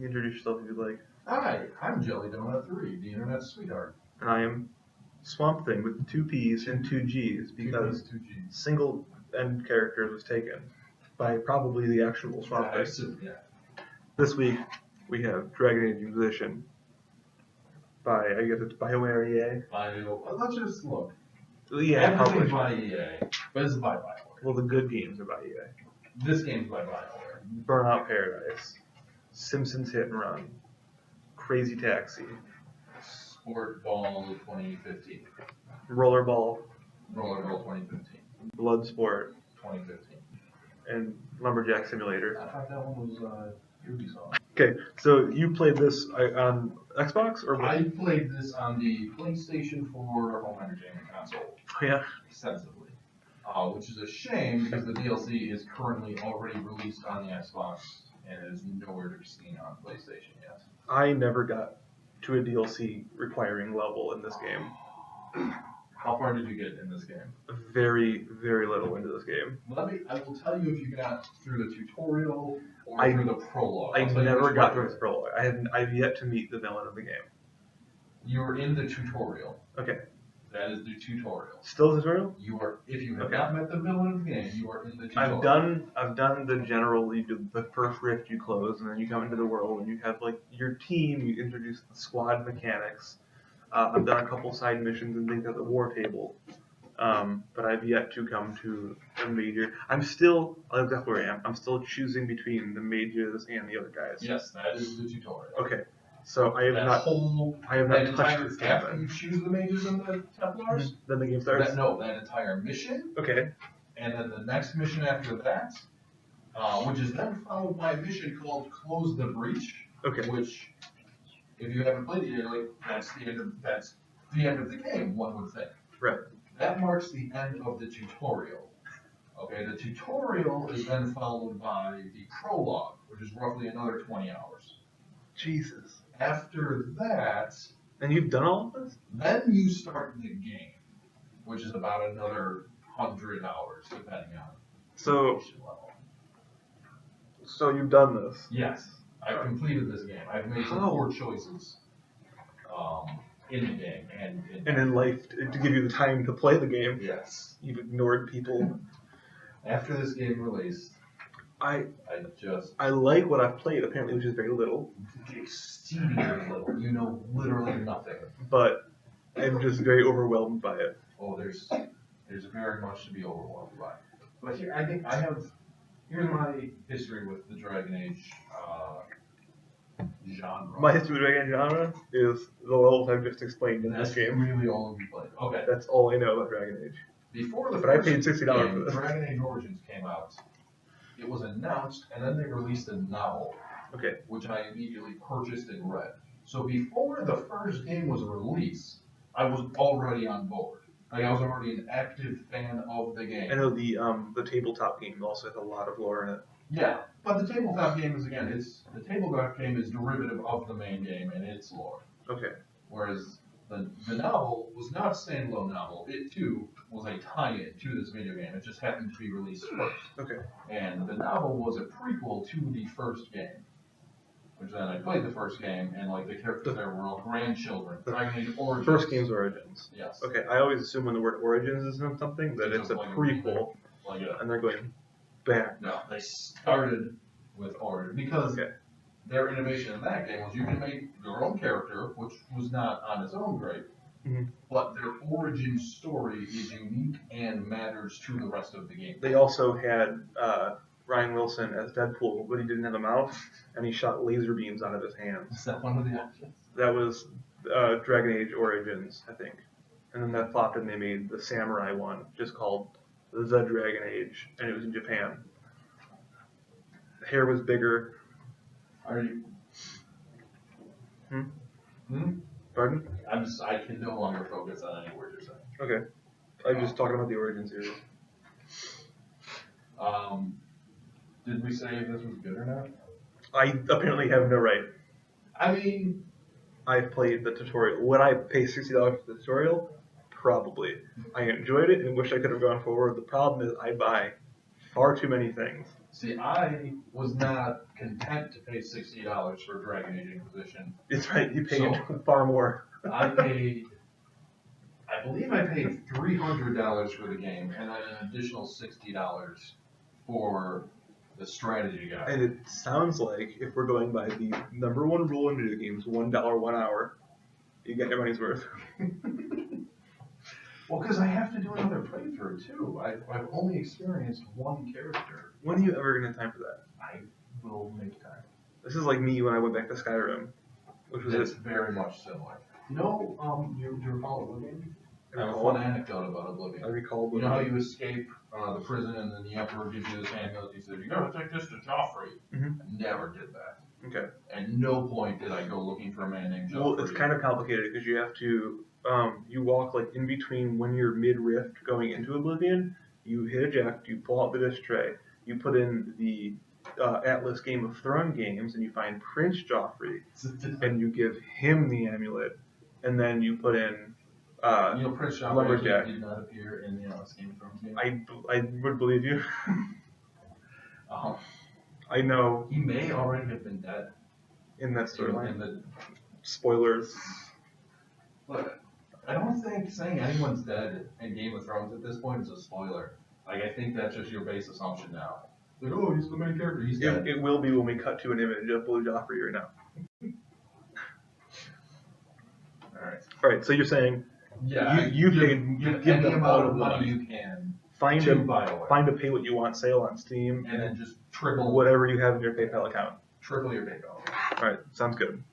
Introduce yourself if you'd like. Hi, I'm Jellydonut3, the internet's sweetheart. And I am Swampp Thingg with 2 P's and 2 G's because Two Gs. single end character was taken by probably the actual Swampp Thingg. Yeah. This week we have Dragon Age Inquisition by, I guess it's Biowares. Let's just look. Yeah, Everything's probably. by EA, but it's by Bioware. Well, the good games are by EA. This game's by Bioware. Burnout Paradise, Simpsons Hit and Run, Crazy Taxi, Sport Ball 2015. Rollerball, Rollerball 2015. Bloodsport, 2015. and Lumberjack Simulator. I thought that one was Ubisoft. Okay, so you played this on Xbox or what? I played this on the PlayStation 4 home entertainment console Yeah. extensively, which is a shame because the DLC is currently already released on the Xbox and is nowhere to be seen on PlayStation yet. I never got to a DLC requiring level in this game. How far did you get in this game? Very, very little into this game. I will tell you if you got through the tutorial or through the prologue. I never got through the prologue. I've yet to meet the villain of the game. You're in the tutorial. Okay. That is the tutorial. Still the tutorial? You are, if you have not met the villain of the game, you are in the tutorial. I've done the general. You do the first rift you close, and then you come into the world, and you have like your team. You introduce the squad mechanics. I've done a couple side missions and things at the war table, but I've yet to come to a major. That's exactly where I am. I'm still choosing between the mages and the other guys. Yes, that is the tutorial. Okay, so I have not touched this game. After you choose the mages and the Templars, then the game starts. that entire mission. Okay. And then the next mission after that, which is then followed by a mission called Close the Breach. Okay. Which, if you haven't played it yet, like that's the end of the game, one would think. Right. That marks the end of the tutorial. Okay, the tutorial is then followed by the prologue, which is roughly another 20 hours. Jesus. After that, And you've done all of this? then you start the game, which is about another 100 hours, depending on So completion level. So you've done this? Yes, I've completed this game. I've made some poor choices in the game and in life, to give you the time to play the game, yes, you've ignored people. after this game released, I like what I've played, apparently, which is very little. Exceedingly little. You know literally nothing. But I'm just very overwhelmed by it. Oh, there's very much to be overwhelmed by. But here, I think here's my history with the Dragon Age genre. My history with Dragon Age genre is the levels I've just explained in That's this game. really all you played. Okay. That's all I know about Dragon Age. Before the But I first paid $60 game, for this. Dragon Age Origins came out. It was announced, and then they released a novel, Okay. which I immediately purchased and read. So before the first game was released, I was already on board. Like I was already an active fan of the game. I know the tabletop game also has a lot of lore in it. Yeah, but the tabletop game is the tabletop game is derivative of the main game and its lore. Okay. Whereas the novel was not a standalone novel. It too was a tie-in to this video game. It just happened to be released first. Okay. And the novel was a prequel to the first game. Which then I played the first game, and like the characters there were all grandchildren. Dragon Age Origins. First game's Origins. Yes. Okay, I always assume when the word Origins is in something that it's a prequel, and they're going back. No, they started with Origins because their innovation in that game was you can make your own character, which was not on its own great, but their origin story is unique and matters to the rest of the game. They also had Ryan Wilson as Deadpool, but he didn't have a mouth, and he shot laser beams out of his hands. Is that one of the options? That was Dragon Age Origins, I think. And then that flopped and they made the Samurai one, just called The Dragon Age, and it was in Japan. The hair was bigger. Are you? Pardon? I can no longer focus on any words you're saying. Okay. I'm just talking about the Origin series. Did we say if this was good or not? I apparently have no right. I mean, I've played the tutorial. Would I pay $60 for the tutorial? Probably. I enjoyed it and wish I could have gone forward. The problem is I buy far too many things. See, I was not content to pay $60 for a Dragon Age Inquisition. It's right, you paid far more. I believe I paid $300 for the game, and then an additional $60 for the strategy guide. And it sounds like if we're going by the number one rule in video games, $1 1 hour, you get your money's worth. Well, because I have to do another playthrough too. I've only experienced one character. When are you ever going to have time for that? I will make time. This is like me when I went back to Skyrim, which was It's very much similar. You know, you recall Oblivion? I have a fun anecdote about Oblivion. I recall. You know how you escape the prison and then the Emperor gives you this amulet. He says, "You gotta take this to Joffrey." Mm-hmm. I never did that. Okay. At no point did I go looking for a man named Joffrey. Well, it's kind of complicated because you have to, you walk like in between when you're mid-rift going into Oblivion, you hit eject, you pull out the disc tray, you put in the Atlas Game of Thrones games, and you find Prince Joffrey, and you give him the amulet, and then you put in you know, Prince Joffrey did not appear in the Atlas Game of Thrones game. I would believe you. I know. He may already have been dead. In that storyline. Spoilers. Look, I don't think saying anyone's dead in Game of Thrones at this point is a spoiler. Like, I think that's just your base assumption now. Like, oh, he's the main character, he's dead. It will be when we cut to an image of Blue Joffrey right now. Alright, so you're saying you give any them amount all of the money money. you can Find to a Biowares. pay what you want sale on Steam, And then just triple whatever you have in your PayPal account. your PayPal. Alright, sounds good.